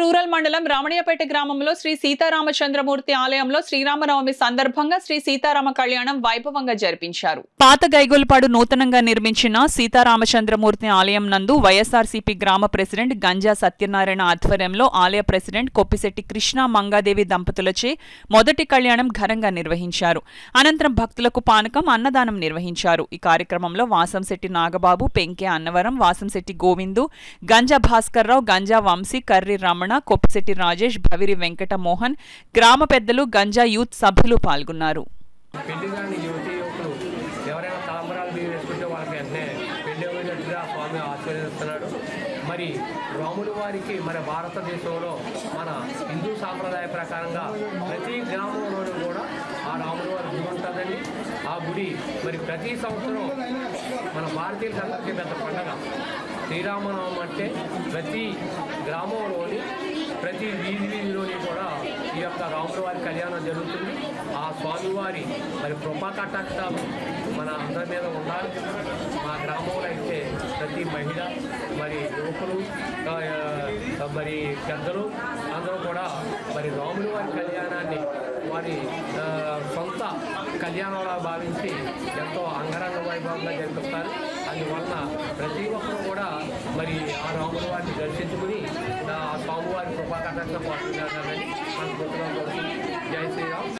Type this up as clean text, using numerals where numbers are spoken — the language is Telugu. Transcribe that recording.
రూరల్ మండలం రామణియపేట గ్రామంలో శ్రీ సీతారామచంద్రమూర్తి ఆలయంలో శ్రీరామనవమి సందర్భంగా శ్రీ సీతారామ కళ్యాణం వైభవంగా జరిపించారు. పాత గైగొల్పాడు నూతనంగా నిర్మించిన సీతారామచంద్రమూర్తి ఆలయం నందు వైఎస్ఆర్సీపీ గ్రామ ప్రెసిడెంట్ గంజా సత్యనారాయణ ఆధ్వర్యంలో ఆలయ ప్రెసిడెంట్ కొప్పిశెట్టి కృష్ణ మంగాదేవి దంపతులచే మొదటి కళ్యాణం ఘనంగా నిర్వహించారు. అనంతరం భక్తులకు పానకం, అన్నదానం నిర్వహించారు. ఈ కార్యక్రమంలో వాసంశెట్టి నాగబాబు, పెంకే అన్నవరం, వాసంశెట్టి గోవిందు, గంజా భాస్కర్రావు, గంజా వంశీ, కర్రి రమణ, కొప్పిశెట్టి రాజేష్, భవిరి వెంకట మోహన్, గ్రామ పెద్దలు, గంజా యూత్ సభ్యులు పాల్గొన్నారు. మరి రాముల వారికి మన భారతదేశంలో మన హిందూ సాంప్రదాయ ప్రకారంగా ప్రతి గ్రామంలోనూ కూడా ఆ రాముల వారి గుడి ఉంటుందండి. ఆ గుడి మరి ప్రతి సంవత్సరం మన భారతీయులందరికీ పెద్ద పండగ శ్రీరామనవమి. అంటే ప్రతి గ్రామంలోని ప్రతి వీధిలోని కూడా ఈ యొక్క రాముల వారి కళ్యాణం జరుగుతుంది. ఆ స్వామివారి మరి కృపా కటాక్షాలు మన అందరి మీద ఉండాలి. మా గ్రామంలో అయితే ప్రతి మహిళ, మరి యువకులు, మరి పెద్దలు అందరూ కూడా మరి రాముల వారి కళ్యాణాన్ని వారి సొంత కళ్యాణంలా భావించి ఎంతో అంగరంగ వైభవంగా జరిపిస్తారు. అందువలన ప్రతి ఒక్కరు కూడా మరి ఆ రాముల వారిని దర్శించుకుని ఆ స్వామివారి కృపా కటాక్షం పాల్గొంటారని మనస్ఫూర్తిగా కోరుతుంది. జై శ్రీరామ్.